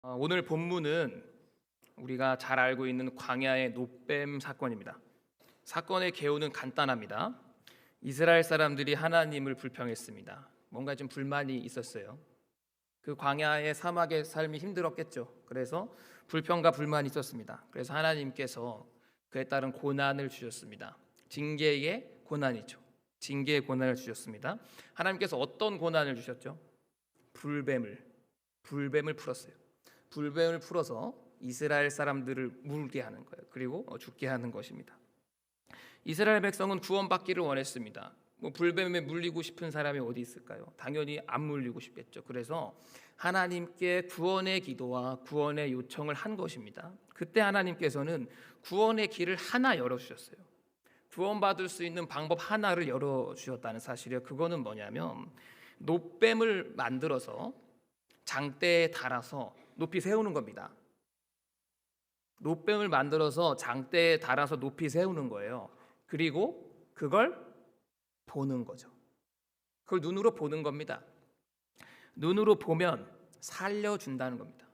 오늘 본문은 우리가 잘 알고 있는 광야의 노뱀 사건입니다. 사건의 개요는 간단합니다. 이스라엘 사람들이 하나님을 불평했습니다. 뭔가 좀 불만이 있었어요. 그 광야의 사막의 삶이 힘들었겠죠. 그래서 불평과 불만이 있었습니다. 그래서 하나님께서 그에 따른 고난을 주셨습니다. 징계의 고난이죠. 징계의 고난을 주셨습니다. 하나님께서 어떤 고난을 주셨죠? 불뱀을 풀었어요. 불뱀을 풀어서 이스라엘 사람들을 물게 하는 거예요. 그리고 죽게 하는 것입니다. 이스라엘 백성은 구원받기를 원했습니다. 불뱀에 물리고 싶은 사람이 어디 있을까요? 당연히 안 물리고 싶겠죠. 그래서 하나님께 구원의 기도와 구원의 요청을 한 것입니다. 그때 하나님께서는 구원의 길을 하나 열어주셨어요. 구원받을 수 있는 방법 하나를 열어주셨다는 사실이에요. 그거는 뭐냐면 노뱀을 만들어서 장대에 달아서 높이 세우는 겁니다. 노뱀을 만들어서 장대에 달아서 높이 세우는 거예요. 그리고 그걸 보는 거죠. 그걸 눈으로 보는 겁니다. 눈으로 보면 살려준다는 겁니다.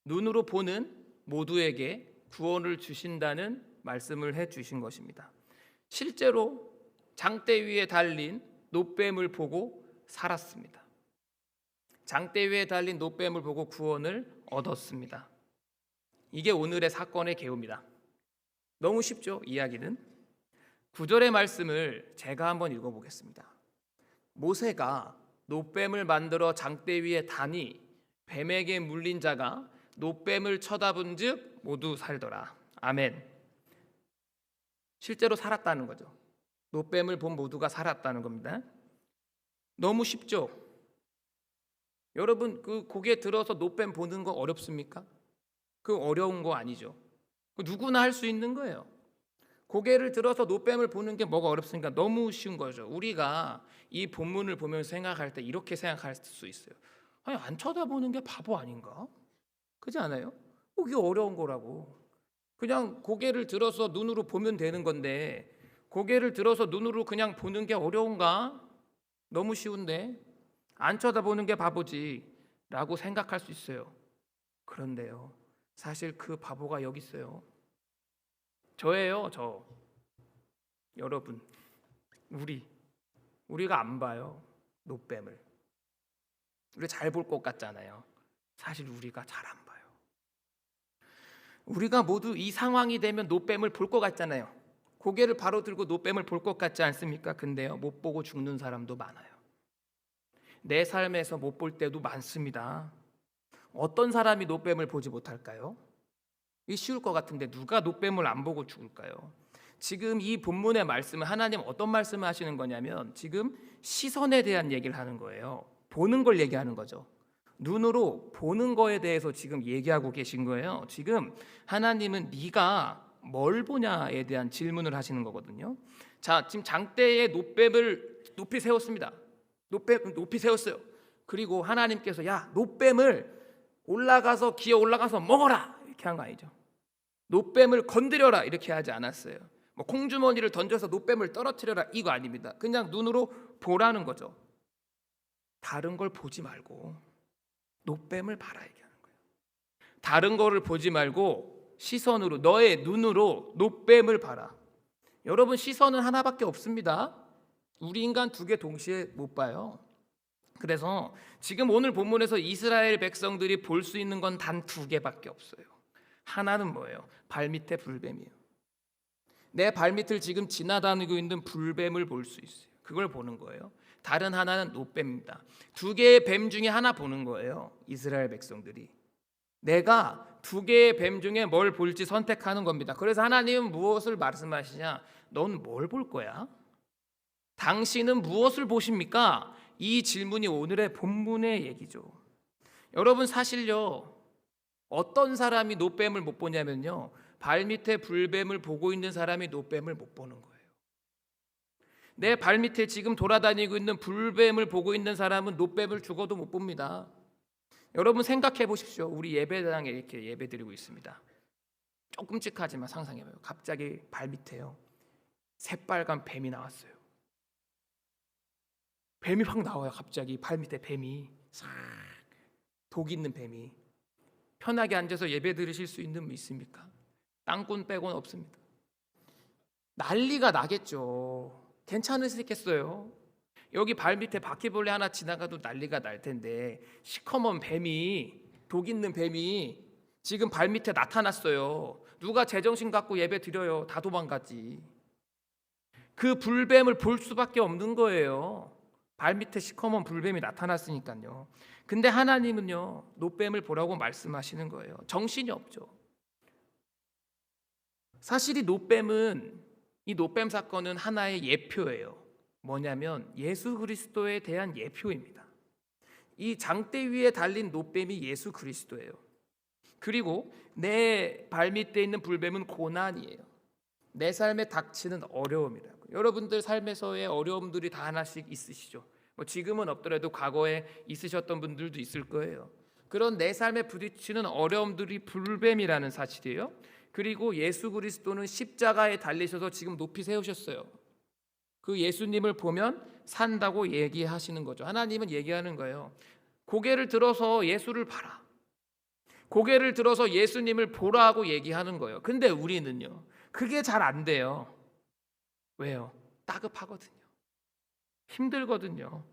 눈으로 보는 모두에게 구원을 주신다는 말씀을 해주신 것입니다. 실제로 장대 위에 달린 노뱀을 보고 살았습니다. 장대 위에 달린 노뱀을 보고 구원을 얻었습니다. 이게 오늘의 사건의 개요입니다. 너무 쉽죠? 이야기는. 9절의 말씀을 제가 한번 읽어보겠습니다. 모세가 노뱀을 만들어 장대 위에 다니 뱀에게 물린 자가 노뱀을 쳐다본 즉 모두 살더라. 아멘. 실제로 살았다는 거죠. 노뱀을 본 모두가 살았다는 겁니다. 너무 쉽죠? 여러분 그 고개 들어서 노뱀 보는 거 어렵습니까? 그 어려운 거 아니죠. 누구나 할 수 있는 거예요. 고개를 들어서 노뱀을 보는 게 뭐가 어렵습니까? 너무 쉬운 거죠. 우리가 이 본문을 보면서 생각할 때 이렇게 생각할 수 있어요. 아니 안 쳐다보는 게 바보 아닌가? 그렇지 않아요? 이게 어려운 거라고. 그냥 고개를 들어서 눈으로 보면 되는 건데 고개를 들어서 눈으로 그냥 보는 게 어려운가? 너무 쉬운데 안 쳐다보는 게 바보지 라고 생각할 수 있어요. 그런데요, 사실 그 바보가 여기 있어요. 저예요. 저. 여러분, 우리가 안 봐요. 노뱀을. 우리 잘 볼 것 같잖아요. 사실 우리가 잘 안 봐요. 우리가 모두 이 상황이 되면 노뱀을 볼 것 같잖아요. 고개를 바로 들고 노뱀을 볼 것 같지 않습니까? 근데요, 못 보고 죽는 사람도 많아요. 내 삶에서 못 볼 때도 많습니다. 어떤 사람이 노뱀을 보지 못할까요? 이 쉬울 것 같은데 누가 노뱀을 안 보고 죽을까요? 지금 이 본문의 말씀은 하나님 어떤 말씀을 하시는 거냐면 지금 시선에 대한 얘기를 하는 거예요. 보는 걸 얘기하는 거죠. 눈으로 보는 거에 대해서 지금 얘기하고 계신 거예요. 지금 하나님은 네가 뭘 보냐에 대한 질문을 하시는 거거든요. 자, 지금 장대에 노뱀을 높이 세웠습니다. 노뱀 높이 세웠어요. 그리고 하나님께서 야 노뱀을 올라가서 기어 올라가서 먹어라 이렇게 한 거 아니죠. 노뱀을 건드려라 이렇게 하지 않았어요. 뭐 콩주머니를 던져서 노뱀을 떨어뜨려라 이거 아닙니다. 그냥 눈으로 보라는 거죠. 다른 걸 보지 말고 노뱀을 봐라 얘기하는 거예요. 다른 거를 보지 말고 시선으로 너의 눈으로 노뱀을 봐라. 여러분 시선은 하나밖에 없습니다. 우리 인간 두 개 동시에 못 봐요. 그래서 지금 오늘 본문에서 이스라엘 백성들이 볼 수 있는 건 단 두 개밖에 없어요. 하나는 뭐예요? 발밑에 불뱀이에요. 내 발밑을 지금 지나다니고 있는 불뱀을 볼 수 있어요. 그걸 보는 거예요. 다른 하나는 노뱀입니다. 두 개의 뱀 중에 하나 보는 거예요. 이스라엘 백성들이. 내가 두 개의 뱀 중에 뭘 볼지 선택하는 겁니다. 그래서 하나님은 무엇을 말씀하시냐? 넌 뭘 볼 거야? 당신은 무엇을 보십니까? 이 질문이 오늘의 본문의 얘기죠. 여러분 사실요, 어떤 사람이 노뱀을 못 보냐면요, 발밑에 불뱀을 보고 있는 사람이 노뱀을 못 보는 거예요. 내 발밑에 지금 돌아다니고 있는 불뱀을 보고 있는 사람은 노뱀을 죽어도 못 봅니다. 여러분 생각해 보십시오. 우리 예배당에 이렇게 예배 드리고 있습니다. 조금 끔찍하지만 상상해봐요. 갑자기 발밑에요 새빨간 뱀이 나왔어요. 뱀이 확 나와요. 갑자기 발밑에 뱀이 싹 독 있는 뱀이. 편하게 앉아서 예배 드리실 수 있는 분 있습니까? 땅꾼 빼고는 없습니다. 난리가 나겠죠. 괜찮으시겠어요? 여기 발 밑에 바퀴벌레 하나 지나가도 난리가 날 텐데 시커먼 뱀이, 독 있는 뱀이 지금 발 밑에 나타났어요. 누가 제정신 갖고 예배 드려요? 다 도망가지. 그 불뱀을 볼 수밖에 없는 거예요. 발 밑에 시커먼 불뱀이 나타났으니까요. 근데 하나님은요, 노뱀을 보라고 말씀하시는 거예요. 정신이 없죠. 사실 이 노뱀 사건은 하나의 예표예요. 뭐냐면 예수 그리스도에 대한 예표입니다. 이 장대 위에 달린 노뱀이 예수 그리스도예요. 그리고 내 발밑에 있는 불뱀은 고난이에요. 내 삶에 닥치는 어려움이라고. 여러분들 삶에서의 어려움들이 다 하나씩 있으시죠. 뭐 지금은 없더라도 과거에 있으셨던 분들도 있을 거예요. 그런 내 삶에 부딪히는 어려움들이 불뱀이라는 사실이에요. 그리고 예수 그리스도는 십자가에 달리셔서 지금 높이 세우셨어요. 그 예수님을 보면 산다고 얘기하시는 거죠. 하나님은 얘기하는 거예요. 고개를 들어서 예수를 봐라. 고개를 들어서 예수님을 보라고 얘기하는 거예요. 근데 우리는요, 그게 잘 안 돼요. 왜요? 따급하거든요. 힘들거든요.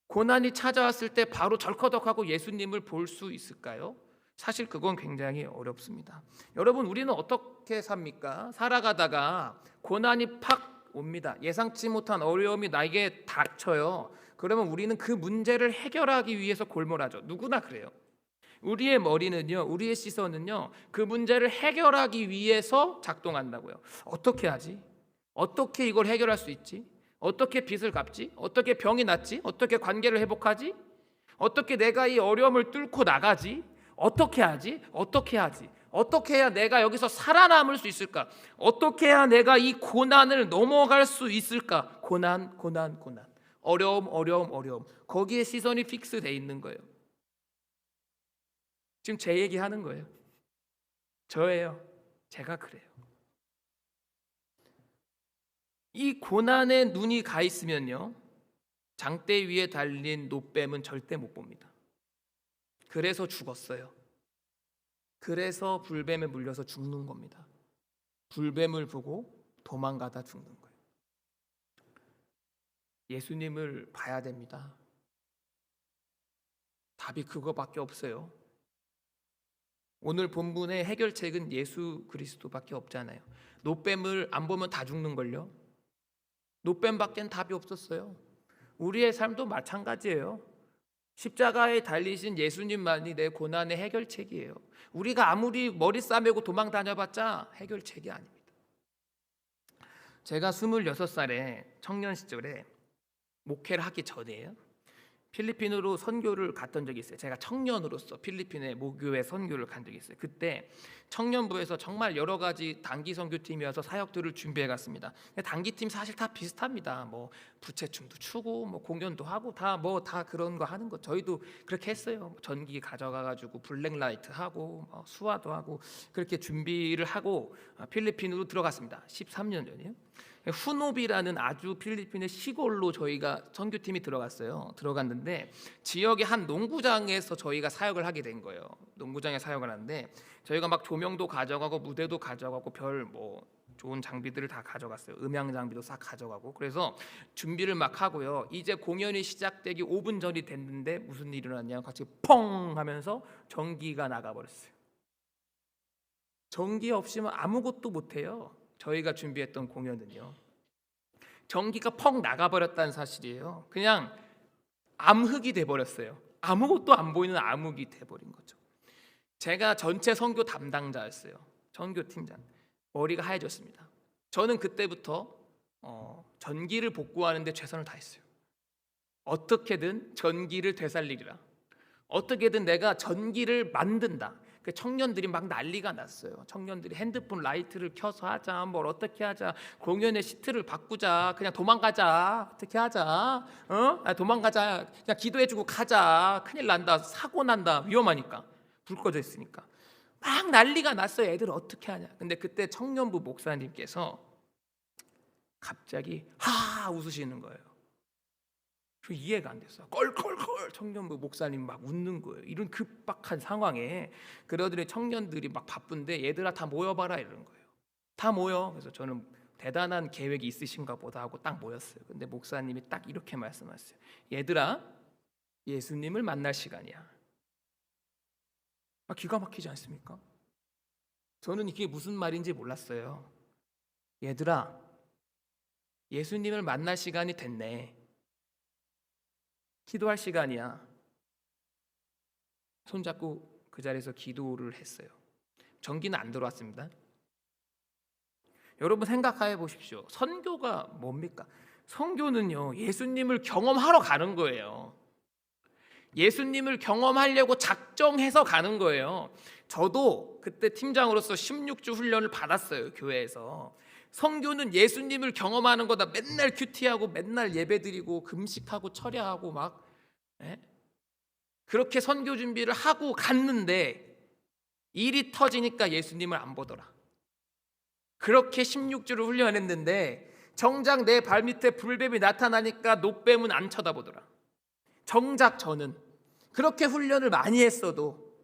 고난이 찾아왔을 때 바로 절커덕하고 예수님을 볼 수 있을까요? 사실 그건 굉장히 어렵습니다. 여러분, 우리는 어떻게 삽니까? 살아가다가 고난이 팍 옵니다. 예상치 못한 어려움이 나에게 닥쳐요. 그러면 우리는 그 문제를 해결하기 위해서 골몰하죠. 누구나 그래요. 우리의 머리는요, 우리의 시선은요, 그 문제를 해결하기 위해서 작동한다고요. 어떻게 하지? 어떻게 이걸 해결할 수 있지? 어떻게 빚을 갚지? 어떻게 병이 낫지? 어떻게 관계를 회복하지? 어떻게 내가 이 어려움을 뚫고 나가지? 어떻게 하지? 어떻게 하지? 어떻게 해야 내가 여기서 살아남을 수 있을까? 어떻게 해야 내가 이 고난을 넘어갈 수 있을까? 고난. 어려움. 거기에 시선이 픽스돼 있는 거예요. 지금 제 얘기하는 거예요. 저예요. 제가 그래요. 이 고난에 눈이 가 있으면요, 장대 위에 달린 노뱀은 절대 못 봅니다. 그래서 죽었어요. 그래서 불뱀에 물려서 죽는 겁니다. 불뱀을 보고 도망가다 죽는 거예요. 예수님을 봐야 됩니다. 답이 그거밖에 없어요. 오늘 본문의 해결책은 예수 그리스도밖에 없잖아요. 노뱀을 안 보면 다 죽는걸요. 노뱀밖엔 답이 없었어요. 우리의 삶도 마찬가지예요. 십자가에 달리신 예수님만이 내 고난의 해결책이에요. 우리가 아무리 머리 싸매고 도망 다녀봤자 해결책이 아닙니다. 제가 26살에 청년 시절에 목회를 하기 전에요, 필리핀으로 선교를 갔던 적이 있어요. 제가 청년으로서 필리핀에 모교회 선교를 간 적이 있어요. 그때 청년부에서 정말 여러 가지 단기 선교팀이어서 사역들을 준비해 갔습니다. 단기팀 사실 다 비슷합니다. 뭐 부채춤도 추고 뭐 공연도 하고 다 그런 거 하는 거 저희도 그렇게 했어요. 전기 가져가 가지고 블랙라이트 하고 수화도 하고 그렇게 준비를 하고 필리핀으로 들어갔습니다. 13년 전이에요. 후노비라는 아주 필리핀의 시골로 저희가 선교팀이 들어갔는데 지역의 한 농구장에서 저희가 사역을 하게 된 거예요. 농구장에 사역을 하는데 저희가 막 조명도 가져가고 무대도 가져가고 별 좋은 장비들을 다 가져갔어요. 음향 장비도 싹 가져가고. 그래서 준비를 막 하고요. 이제 공연이 시작되기 5분 전이 됐는데 무슨 일이 일어났냐면 같이 펑 하면서 전기가 나가버렸어요. 전기 없이면 아무것도 못해요. 저희가 준비했던 공연은요, 전기가 펑 나가버렸다는 사실이에요. 그냥 암흑이 돼버렸어요. 아무것도 안 보이는 암흑이 돼버린 거죠. 제가 전체 선교 담당자였어요. 선교팀장. 머리가 하얘졌습니다. 저는 그때부터 전기를 복구하는데 최선을 다했어요. 어떻게든 전기를 되살리리라. 어떻게든 내가 전기를 만든다. 그 청년들이 막 난리가 났어요. 청년들이 핸드폰 라이트를 켜서 하자, 뭘 어떻게 하자, 공연의 시트를 바꾸자, 그냥 도망가자, 어떻게 하자, 도망가자, 그냥 기도해주고 가자, 큰일 난다, 사고 난다, 위험하니까, 불 꺼져 있으니까 막 난리가 났어요. 애들 어떻게 하냐. 근데 그때 청년부 목사님께서 갑자기 하 웃으시는 거예요. 저 이해가 안 됐어요. 껄껄껄 청년부 목사님 막 웃는 거예요. 이런 급박한 상황에 그러더니 청년들이 막 바쁜데 얘들아 다 모여봐라 이러는 거예요. 다 모여. 그래서 저는 대단한 계획이 있으신가 보다 하고 딱 모였어요. 근데 목사님이 딱 이렇게 말씀하셨어요. 얘들아, 예수님을 만날 시간이야. 기가 막히지 않습니까? 저는 이게 무슨 말인지 몰랐어요. 얘들아, 예수님을 만날 시간이 됐네. 기도할 시간이야. 손잡고 그 자리에서 기도를 했어요. 전기는 안 들어왔습니다. 여러분 생각해 보십시오. 선교가 뭡니까? 선교는요, 예수님을 경험하러 가는 거예요. 예수님을 경험하려고 작정해서 가는 거예요. 저도 그때 팀장으로서 16주 훈련을 받았어요, 교회에서. 선교는 예수님을 경험하는 거다. 맨날 큐티하고 맨날 예배드리고 금식하고 철야하고 막 그렇게 선교 준비를 하고 갔는데 일이 터지니까 예수님을 안 보더라. 그렇게 16주를 훈련했는데 정작 내 발밑에 불뱀이 나타나니까 노뱀은 안 쳐다보더라. 정작 저는 그렇게 훈련을 많이 했어도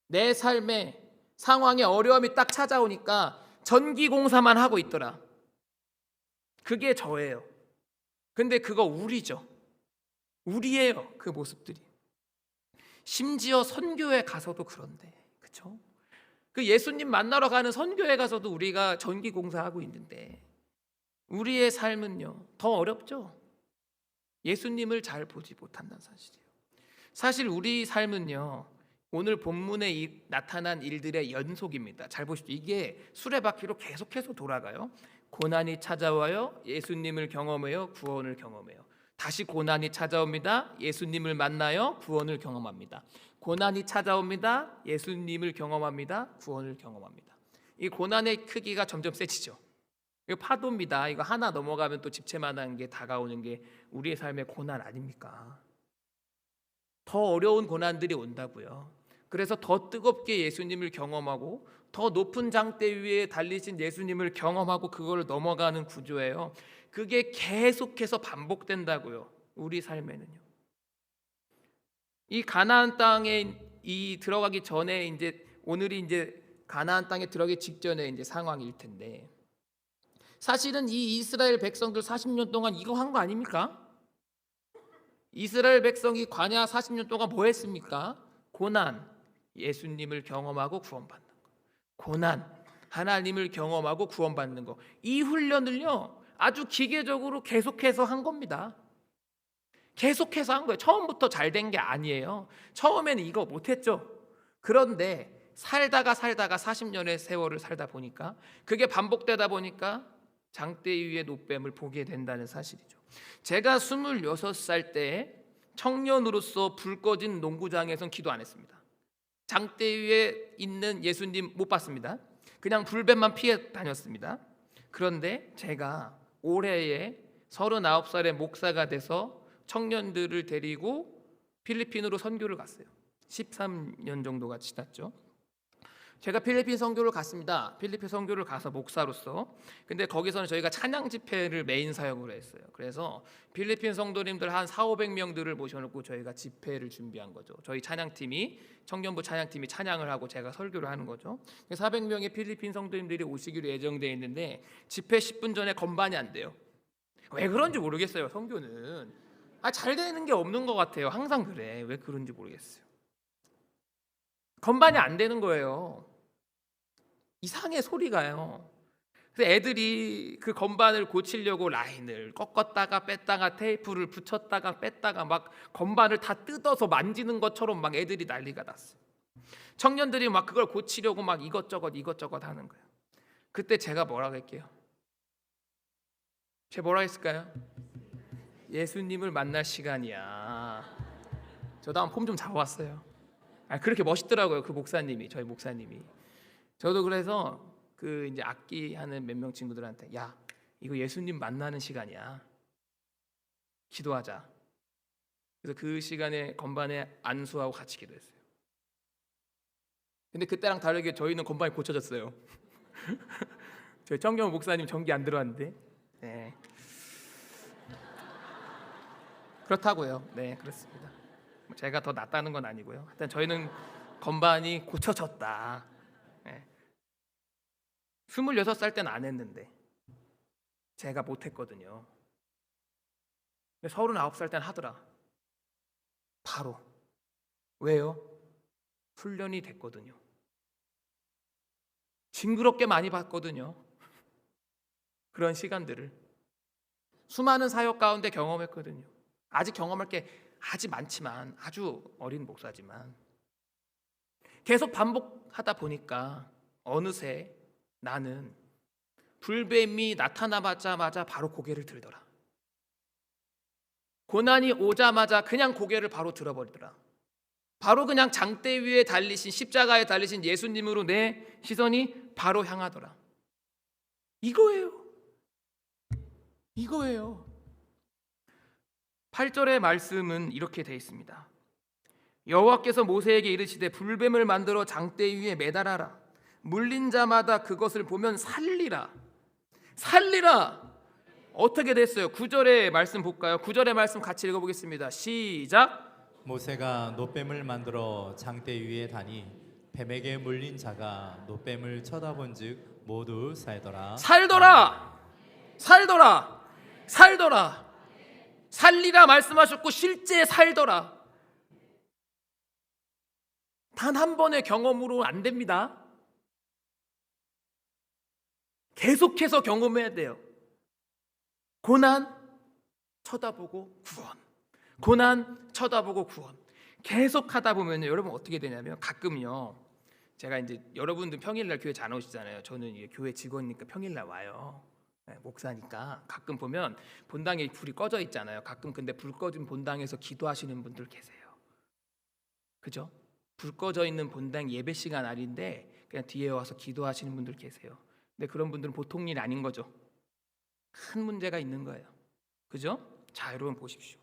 내 삶에 상황에 어려움이 딱 찾아오니까 전기공사만 하고 있더라. 그게 저예요. 근데 그거 우리죠. 우리예요. 그 모습들이. 심지어 선교에 가서도 그런데, 그렇죠? 그 예수님 만나러 가는 선교에 가서도 우리가 전기공사하고 있는데 우리의 삶은요 더 어렵죠. 예수님을 잘 보지 못한다는 사실이에요. 사실 우리 삶은요 오늘 본문에 나타난 일들의 연속입니다. 잘 보십시오. 이게 수레바퀴로 계속해서 돌아가요. 고난이 찾아와요. 예수님을 경험해요. 구원을 경험해요. 다시 고난이 찾아옵니다. 예수님을 만나요. 구원을 경험합니다. 고난이 찾아옵니다. 예수님을 경험합니다. 구원을 경험합니다. 이 고난의 크기가 점점 세지죠. 이거 파도입니다. 이거 하나 넘어가면 또 집채만한 게 다가오는 게 우리의 삶의 고난 아닙니까? 더 어려운 고난들이 온다고요. 그래서 더 뜨겁게 예수님을 경험하고 더 높은 장대 위에 달리신 예수님을 경험하고 그걸 넘어가는 구조예요. 그게 계속해서 반복된다고요. 우리 삶에는요. 이 가나안 땅에 들어가기 전에 이제 오늘이 이제 가나안 땅에 들어가기 직전에 이제 상황일 텐데 사실은 이 이스라엘 백성들 40년 동안 이거 한 거 아닙니까? 이스라엘 백성이 광야 40년 동안 뭐 했습니까? 고난, 예수님을 경험하고 구원받는 거. 고난, 하나님을 경험하고 구원받는 거. 이 훈련을요 아주 기계적으로 계속해서 한 겁니다. 계속해서 한 거예요. 처음부터 잘 된 게 아니에요. 처음에는 이거 못했죠. 그런데 살다가 40년의 세월을 살다 보니까 그게 반복되다 보니까 장대 위의 노뱀을 보게 된다는 사실이죠. 제가 26살 때 청년으로서 불 꺼진 농구장에선 기도 안 했습니다. 장대 위에 있는 예수님 못 봤습니다. 그냥 불뱀만 피해 다녔습니다. 그런데 제가 올해에 39살의 목사가 돼서 청년들을 데리고 필리핀으로 선교를 갔어요. 13년 정도가 지났죠. 제가 필리핀 선교를 갔습니다. 필리핀 선교를 가서 목사로서. 근데 거기서는 저희가 찬양 집회를 메인 사역으로 했어요. 그래서 필리핀 성도님들 한 4,500명들을 모셔놓고 저희가 집회를 준비한 거죠. 저희 찬양팀이 청년부 찬양팀이 찬양을 하고 제가 설교를 하는 거죠. 400명의 필리핀 성도님들이 오시기로 예정되어 있는데 집회 10분 전에 건반이 안 돼요. 왜 그런지 모르겠어요. 선교는 잘 되는 게 없는 것 같아요. 항상 그래. 왜 그런지 모르겠어요. 건반이 안 되는 거예요. 이상해 소리가요. 그래서 애들이 그 건반을 고치려고 라인을 꺾었다가 뺐다가 테이프를 붙였다가 뺐다가 막 건반을 다 뜯어서 만지는 것처럼 막 애들이 난리가 났어요. 청년들이 막 그걸 고치려고 막 이것저것 하는 거예요. 그때 제가 뭐라고 할게요? 제가 뭐라 했을까요? 예수님을 만날 시간이야. 저도 한번 폼 좀 잡아왔어요. 그렇게 멋있더라고요. 그 목사님이, 저희 목사님이. 저도 그래서 그 이제 악기 하는 몇 명 친구들한테 야, 이거 예수님 만나는 시간이야. 기도하자. 그래서 그 시간에 건반에 안수하고 같이 기도했어요. 근데 그때랑 다르게 저희는 건반이 고쳐졌어요. 저희 청경 목사님 전기 안 들어왔는데. 네. 그렇다고요. 네, 그렇습니다. 제가 더 낫다는 건 아니고요. 일단 저희는 건반이 고쳐졌다. 네. 26살 때는 안 했는데 제가 못했거든요. 근데 39살 때는 하더라. 바로. 왜요? 훈련이 됐거든요. 징그럽게 많이 봤거든요. 그런 시간들을 수많은 사역 가운데 경험했거든요. 아직 경험할 게 아직 많지만, 아주 어린 목사지만 계속 반복하다 보니까 어느새 나는 불뱀이 나타나자마자 바로 고개를 들더라. 고난이 오자마자 그냥 고개를 바로 들어버리더라. 바로 그냥 장대 위에 달리신, 십자가에 달리신 예수님으로 내 시선이 바로 향하더라. 이거예요. 8절의 말씀은 이렇게 되어 있습니다. 여호와께서 모세에게 이르시되 불뱀을 만들어 장대 위에 매달아라. 물린 자마다 그것을 보면 살리라. 어떻게 됐어요? 9절의 말씀 볼까요? 9절의 말씀 같이 읽어보겠습니다. 시작. 모세가 놋뱀을 만들어 장대 위에 다니 뱀에게 물린 자가 놋뱀을 쳐다본즉 모두 살더라. 살리라 말씀하셨고 실제 살더라. 단 한 번의 경험으로 안 됩니다. 계속해서 경험해야 돼요. 고난 쳐다보고 구원. 계속 하다 보면 여러분 어떻게 되냐면, 가끔요, 제가 이제 여러분들 평일날 교회 잘 오시잖아요. 저는 이게 교회 직원이니까 평일날 와요. 목사니까 가끔 보면 본당에 불이 꺼져 있잖아요. 가끔 근데 불 꺼진 본당에서 기도하시는 분들 계세요. 그죠? 불 꺼져 있는 본당 예배 시간 아닌데 그냥 뒤에 와서 기도하시는 분들 계세요. 근데 그런 분들은 보통 일 아닌 거죠. 큰 문제가 있는 거예요. 그죠? 자, 여러분 보십시오.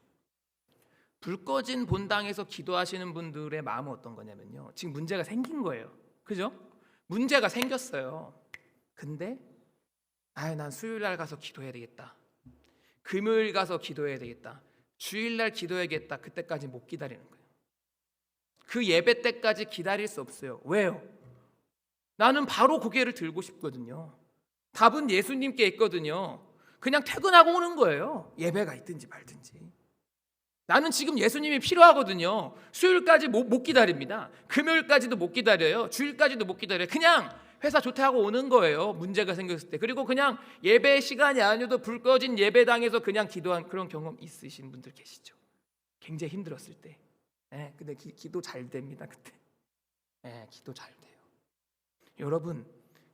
불 꺼진 본당에서 기도하시는 분들의 마음은 어떤 거냐면요, 지금 문제가 생긴 거예요. 그죠? 문제가 생겼어요. 근데 난 수요일날 가서 기도해야 되겠다, 금요일 가서 기도해야 되겠다, 주일날 기도해야겠다. 그때까지 못 기다리는 거예요. 그 예배 때까지 기다릴 수 없어요. 왜요? 나는 바로 고개를 들고 싶거든요. 답은 예수님께 있거든요. 그냥 퇴근하고 오는 거예요. 예배가 있든지 말든지. 나는 지금 예수님이 필요하거든요. 수요일까지 못 기다립니다. 금요일까지도 못 기다려요. 주일까지도 못 기다려요. 그냥 회사 조퇴하고 오는 거예요. 문제가 생겼을 때. 그리고 그냥 예배 시간이 아니어도 불 꺼진 예배당에서 그냥 기도한 그런 경험 있으신 분들 계시죠. 굉장히 힘들었을 때. 근데 기도 잘 됩니다. 그때. 기도 잘 돼요. 여러분,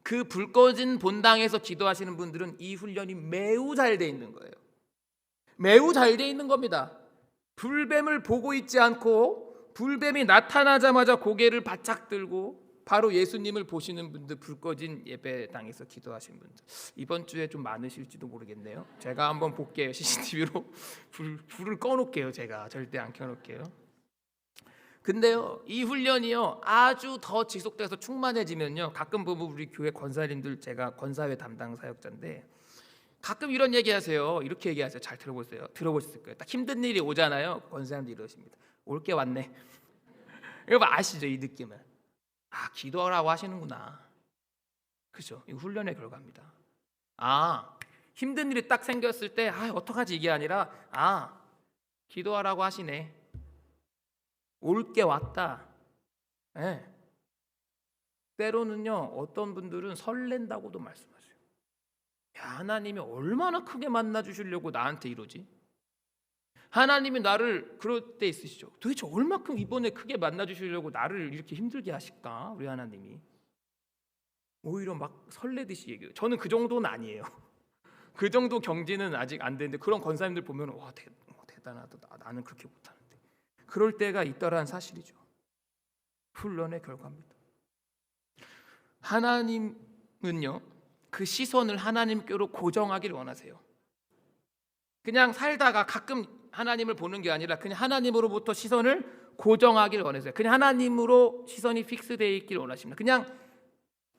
그 불 꺼진 본당에서 기도하시는 분들은 이 훈련이 매우 잘 돼 있는 거예요. 매우 잘 돼 있는 겁니다. 불뱀을 보고 있지 않고 불뱀이 나타나자마자 고개를 바짝 들고 바로 예수님을 보시는 분들, 불 꺼진 예배당에서 기도하신 분들, 이번 주에 좀 많으실지도 모르겠네요. 제가 한번 볼게요. CCTV로 불을 꺼놓을게요. 제가 절대 안 켜놓을게요. 근데요, 이 훈련이요 아주 더 지속돼서 충만해지면요, 가끔 보면 우리 교회 권사님들, 제가 권사회 담당 사역자인데 가끔 이런 얘기하세요. 이렇게 얘기하세요. 잘 들어보세요. 들어보셨을 거예요. 딱 힘든 일이 오잖아요. 권사님들이 이러십니다. 올 게 왔네. 여러분 아시죠? 이 느낌을. 기도하라고 하시는구나. 그죠? 이 훈련의 결과입니다. 힘든 일이 딱 생겼을 때 어떡하지 이게 아니라 기도하라고 하시네. 올 게 왔다. 때로는요, 어떤 분들은 설렌다고도 말씀하세요. 하나님이 얼마나 크게 만나주시려고 나한테 이러지? 하나님이 나를 그럴 때 있으시죠. 도대체 얼마큼 이번에 크게 만나주시려고 나를 이렇게 힘들게 하실까? 우리 하나님이 오히려 막 설레듯이 얘기해요. 저는 그 정도는 아니에요. 그 정도 경지는 아직 안 되는데 그런 권사님들 보면 와 대단하다. 나는 그렇게 못하는데. 그럴 때가 있더라는 사실이죠. 훈련의 결과입니다. 하나님은요, 그 시선을 하나님께로 고정하기를 원하세요. 그냥 살다가 가끔 하나님을 보는 게 아니라 그냥 하나님으로부터 시선을 고정하기를 원하세요. 그냥 하나님으로 시선이 픽스되어 있기를 원하십니다. 그냥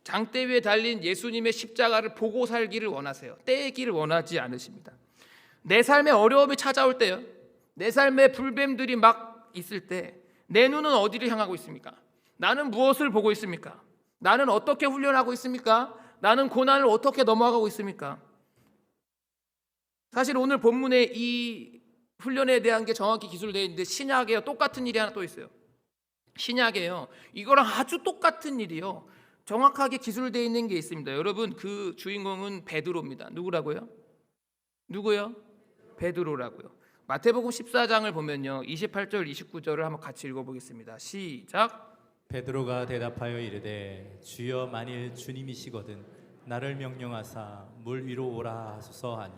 장대 위에 달린 예수님의 십자가를 보고 살기를 원하세요. 떼기를 원하지 않으십니다. 내 삶에 어려움이 찾아올 때요, 내 삶에 불뱀들이 막 있을 때 내 눈은 어디를 향하고 있습니까? 나는 무엇을 보고 있습니까? 나는 어떻게 훈련하고 있습니까? 나는 고난을 어떻게 넘어가고 있습니까? 사실 오늘 본문에 이 훈련에 대한 게 정확히 기술되어 있는데 신약에요 똑같은 일이 하나 또 있어요. 신약에요 이거랑 아주 똑같은 일이요 정확하게 기술되어 있는 게 있습니다. 여러분 그 주인공은 베드로입니다. 누구라고요? 누구요? 베드로라고요. 마태복음 14장을 보면요 28절 29절을 한번 같이 읽어보겠습니다. 시작. 베드로가 대답하여 이르되 주여 만일 주님이시거든 나를 명령하사 물 위로 오라 하소서 하니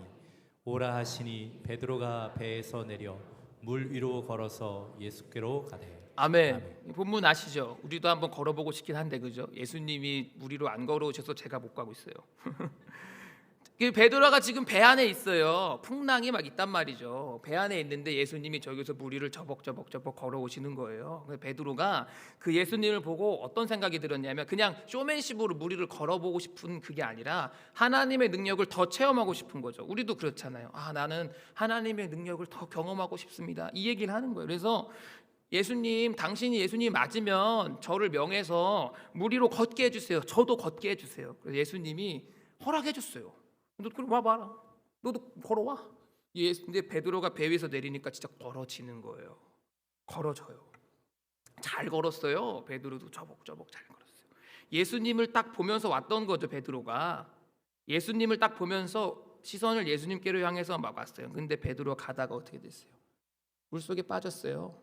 오라 하시니 베드로가 배에서 내려 물 위로 걸어서 예수께로 가되. 아멘. 본문 아시죠? 우리도 한번 걸어보고 싶긴 한데 그죠? 예수님이 물 위로 안 걸어오셔서 제가 못 가고 있어요. 베드로가 지금 배 안에 있어요. 풍랑이 막 있단 말이죠. 배 안에 있는데 예수님이 저기서 물 위를 저벅저벅 걸어오시는 거예요. 베드로가 그 예수님을 보고 어떤 생각이 들었냐면 그냥 쇼맨십으로 물 위를 걸어보고 싶은 그게 아니라 하나님의 능력을 더 체험하고 싶은 거죠. 우리도 그렇잖아요. 나는 하나님의 능력을 더 경험하고 싶습니다. 이 얘기를 하는 거예요. 그래서 예수님, 당신이 예수님 맞으면 저를 명해서 물 위로 걷게 해주세요. 저도 걷게 해주세요. 그래서 예수님이 허락해 줬어요. 너 그럼 와봐라. 너도 걸어와. 근데 베드로가 배 위에서 내리니까 진짜 걸어지는 거예요. 걸어져요. 잘 걸었어요. 베드로도 저벅저벅 잘 걸었어요. 예수님을 딱 보면서 왔던 거죠. 베드로가 예수님을 딱 보면서 시선을 예수님께로 향해서 막 왔어요. 근데 베드로가 가다가 어떻게 됐어요? 물속에 빠졌어요.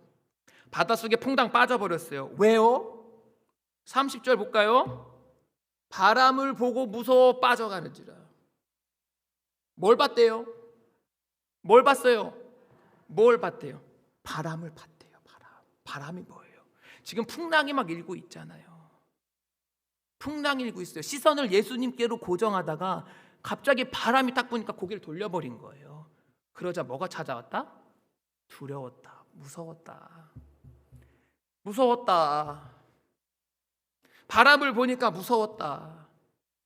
바닷속에 퐁당 빠져버렸어요. 왜요? 30절 볼까요? 바람을 보고 무서워 빠져가는지라. 뭘 봤대요? 뭘 봤어요? 뭘 봤대요? 바람을 봤대요. 바람이 뭐예요? 지금 풍랑이 막 일고 있잖아요. 풍랑이 일고 있어요. 시선을 예수님께로 고정하다가 갑자기 바람이 딱 부니까 고개를 돌려버린 거예요. 그러자 뭐가 찾아왔다? 두려웠다. 무서웠다. 바람을 보니까 무서웠다.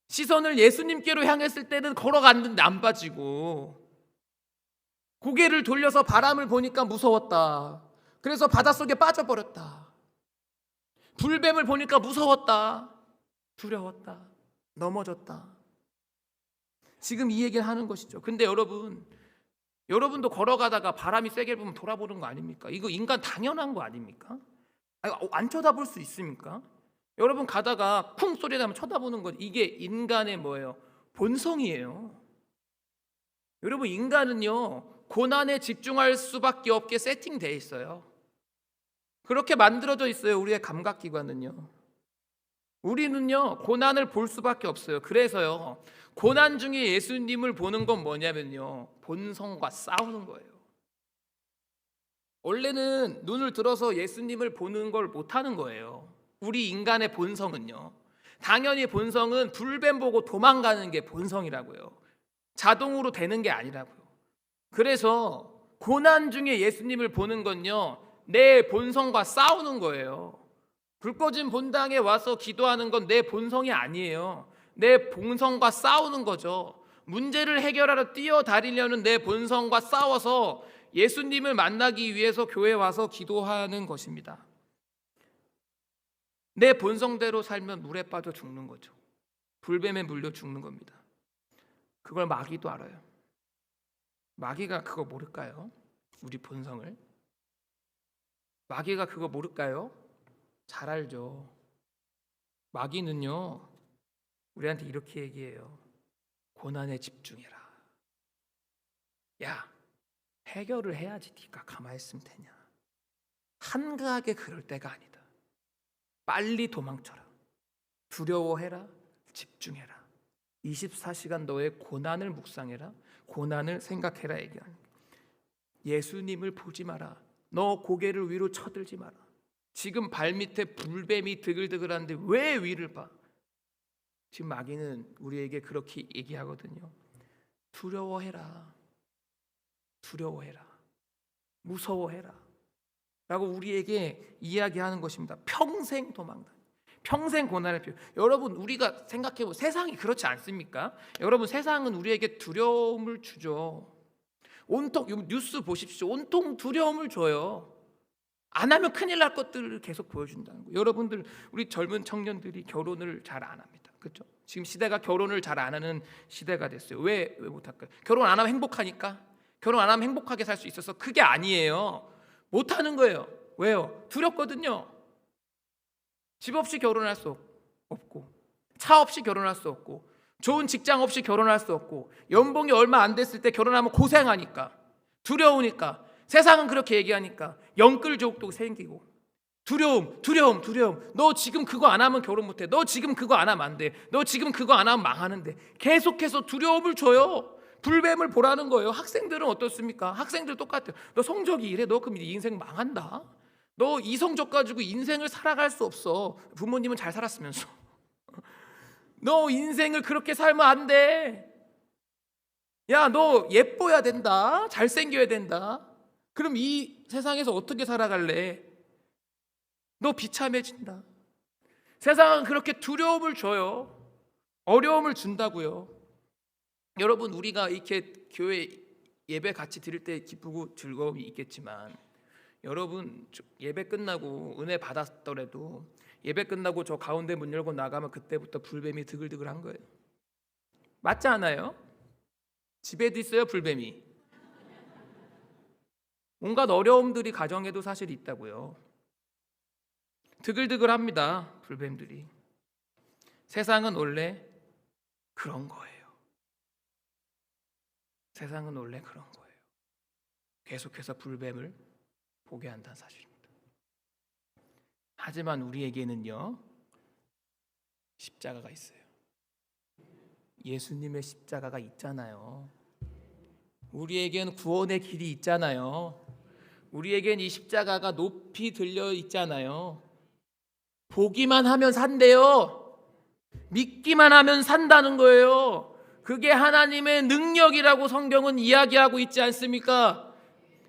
시선을 예수님께로 향했을 때는 걸어갔는데 안 빠지고 고개를 돌려서 바람을 보니까 무서웠다. 그래서 바닷속에 빠져버렸다. 불뱀을 보니까 무서웠다. 두려웠다. 넘어졌다. 지금 이 얘기를 하는 것이죠. 근데 여러분도 걸어가다가 바람이 세게 불면 돌아보는 거 아닙니까? 이거 인간 당연한 거 아닙니까? 안 쳐다볼 수 있습니까? 여러분 가다가 쿵 소리 나면 쳐다보는 것 이게 인간의 뭐예요? 본성이에요. 여러분 인간은요 고난에 집중할 수밖에 없게 세팅되어 있어요. 그렇게 만들어져 있어요. 우리의 감각기관은요. 우리는요 고난을 볼 수밖에 없어요. 그래서요 고난 중에 예수님을 보는 건 뭐냐면요 본성과 싸우는 거예요. 원래는 눈을 들어서 예수님을 보는 걸 못하는 거예요. 우리 인간의 본성은요 당연히 본성은 불뱀 보고 도망가는 게 본성이라고요. 자동으로 되는 게 아니라고요. 그래서 고난 중에 예수님을 보는 건요 내 본성과 싸우는 거예요. 불 꺼진 본당에 와서 기도하는 건 내 본성이 아니에요. 내 본성과 싸우는 거죠. 문제를 해결하러 뛰어다니려는 내 본성과 싸워서 예수님을 만나기 위해서 교회에 와서 기도하는 것입니다. 내 본성대로 살면 물에 빠져 죽는 거죠. 불뱀에 물려 죽는 겁니다. 그걸 마귀도 알아요. 마귀가 그거 모를까요? 우리 본성을. 마귀가 그거 모를까요? 잘 알죠. 마귀는요 우리한테 이렇게 얘기해요. 고난에 집중해라. 야 해결을 해야지 네가 가만히 있으면 되냐. 한가하게 그럴 때가 아니다. 빨리 도망쳐라. 두려워해라. 집중해라. 24시간 너의 고난을 묵상해라. 고난을 생각해라 얘기하는 거예요. 예수님을 보지 마라. 너 고개를 위로 쳐들지 마라. 지금 발밑에 불뱀이 드글드글한데 왜 위를 봐? 지금 마귀는 우리에게 그렇게 얘기하거든요. 두려워해라. 무서워해라 라고 우리에게 이야기하는 것입니다. 평생 도망다니, 평생 고난을 피워. 여러분 우리가 생각해보면 세상이 그렇지 않습니까? 여러분 세상은 우리에게 두려움을 주죠. 온통 뉴스 보십시오. 온통 두려움을 줘요. 안 하면 큰일 날 것들을 계속 보여준다는 거예요. 여러분들, 우리 젊은 청년들이 결혼을 잘 안 합니다. 그렇죠? 지금 시대가 결혼을 잘 안 하는 시대가 됐어요. 왜 못할까요? 결혼 안 하면 행복하니까? 결혼 안 하면 행복하게 살 수 있어서? 그게 아니에요. 못하는 거예요. 왜요? 두렵거든요. 집 없이 결혼할 수 없고, 차 없이 결혼할 수 없고, 좋은 직장 없이 결혼할 수 없고, 연봉이 얼마 안 됐을 때 결혼하면 고생하니까, 두려우니까, 세상은 그렇게 얘기하니까 영끌족도 생기고, 두려움. 너 지금 그거 안 하면 결혼 못해. 너 지금 그거 안 하면 안 돼. 너 지금 그거 안 하면 망하는데. 계속해서 두려움을 줘요. 불뱀을 보라는 거예요. 학생들은 어떻습니까? 학생들 똑같아요. 너 성적이 이래, 너 그럼 네 인생 망한다. 너 이 성적 가지고 인생을 살아갈 수 없어. 부모님은 잘 살았으면서. 너 인생을 그렇게 살면 안 돼. 야, 너 예뻐야 된다. 잘생겨야 된다. 그럼 이 세상에서 어떻게 살아갈래? 너 비참해진다. 세상은 그렇게 두려움을 줘요. 어려움을 준다고요. 여러분, 우리가 이렇게 교회 예배 같이 드릴 때 기쁘고 즐거움이 있겠지만, 여러분 예배 끝나고 은혜 받았더라도 예배 끝나고 저 가운데 문 열고 나가면 그때부터 불뱀이 드글드글한 거예요. 맞지 않아요? 집에도 있어요, 불뱀이. 온갖 어려움들이 가정에도 사실 있다고요. 드글드글합니다, 불뱀들이. 세상은 원래 그런 거예요. 세상은 원래 그런 거예요. 계속해서 불뱀을 보게 한다는 사실입니다. 하지만 우리에게는요, 십자가가 있어요. 예수님의 십자가가 있잖아요. 우리에겐 구원의 길이 있잖아요. 우리에겐 이 십자가가 높이 들려 있잖아요. 보기만 하면 산대요. 믿기만 하면 산다는 거예요. 그게 하나님의 능력이라고 성경은 이야기하고 있지 않습니까?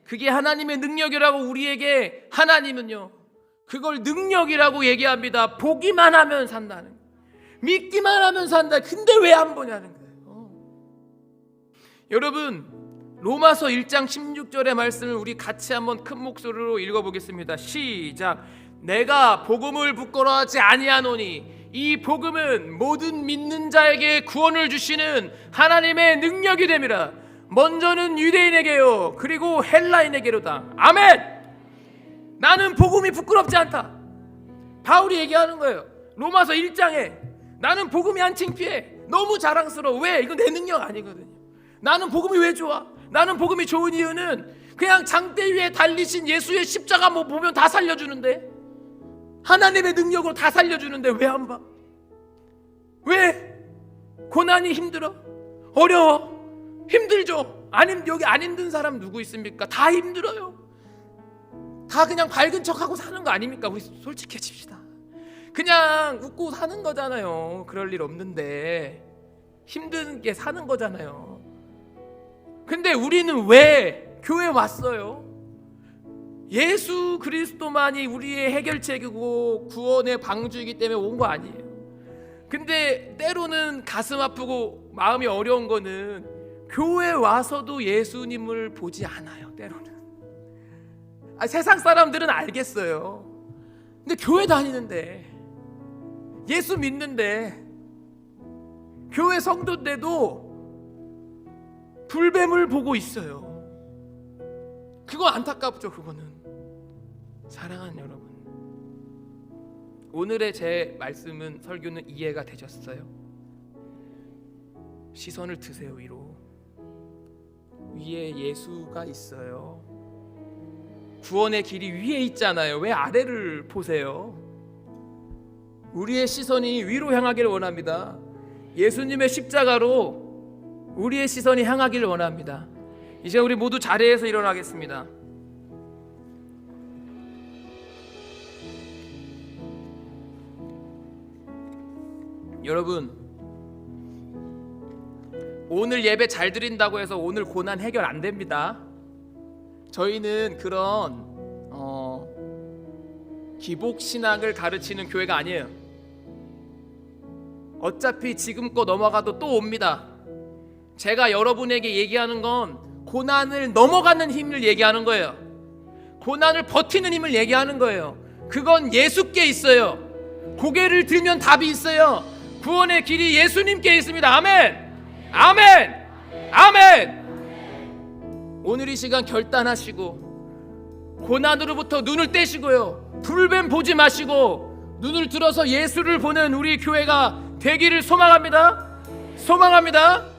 그게 하나님의 능력이라고 우리에게 하나님은요, 그걸 능력이라고 얘기합니다. 보기만 하면 산다는 거예요. 믿기만 하면 산다. 근데 왜 안 보냐는 거예요. 여러분, 로마서 1장 16절의 말씀을 우리 같이 한번 큰 목소리로 읽어보겠습니다. 시작. 내가 복음을 부끄러워하지 아니하노니 이 복음은 모든 믿는 자에게 구원을 주시는 하나님의 능력이 됨이라. 먼저는 유대인에게요, 그리고 헬라인에게로다. 아멘. 나는 복음이 부끄럽지 않다. 바울이 얘기하는 거예요. 로마서 1장에 나는 복음이 안 창피해. 너무 자랑스러워. 왜? 이건 내 능력 아니거든요. 나는 복음이 왜 좋아? 나는 복음이 좋은 이유는 그냥 장대 위에 달리신 예수의 십자가 뭐 보면 다 살려주는데, 하나님의 능력으로 다 살려주는데 왜 안 봐? 왜? 고난이 힘들어? 어려워? 힘들죠? 여기 안 힘든 사람 누구 있습니까? 다 힘들어요. 다 그냥 밝은 척하고 사는 거 아닙니까? 우리 솔직해집시다. 그냥 웃고 사는 거잖아요. 그럴 일 없는데 힘든 게 사는 거잖아요. 근데 우리는 왜 교회 왔어요? 예수 그리스도만이 우리의 해결책이고 구원의 방주이기 때문에 온 거 아니에요. 근데 때로는 가슴 아프고 마음이 어려운 거는 교회 와서도 예수님을 보지 않아요. 때로는 세상 사람들은 알겠어요. 근데 교회 다니는데, 예수 믿는데, 교회 성도인데도 불뱀을 보고 있어요. 그거 안타깝죠. 그거는. 사랑하는 여러분, 오늘의 제 말씀은, 설교는 이해가 되셨어요? 시선을 드세요. 위에 예수가 있어요. 구원의 길이 위에 있잖아요. 왜 아래를 보세요? 우리의 시선이 위로 향하기를 원합니다. 예수님의 십자가로 우리의 시선이 향하기를 원합니다. 이제 우리 모두 자리에서 일어나겠습니다. 여러분, 오늘 예배 잘 드린다고 해서 오늘 고난 해결 안 됩니다. 저희는 그런 기복 신학을 가르치는 교회가 아니에요. 어차피 지금 거 넘어가도 또 옵니다. 제가 여러분에게 얘기하는 건 고난을 넘어가는 힘을 얘기하는 거예요. 고난을 버티는 힘을 얘기하는 거예요. 그건 예수께 있어요. 고개를 들면 답이 있어요. 구원의 길이 예수님께 있습니다. 아멘. 아멘. 아멘. 오늘 이 시간 결단하시고 고난으로부터 눈을 떼시고요, 불뱀 보지 마시고 눈을 들어서 예수를 보는 우리 교회가 되기를 소망합니다. 소망합니다.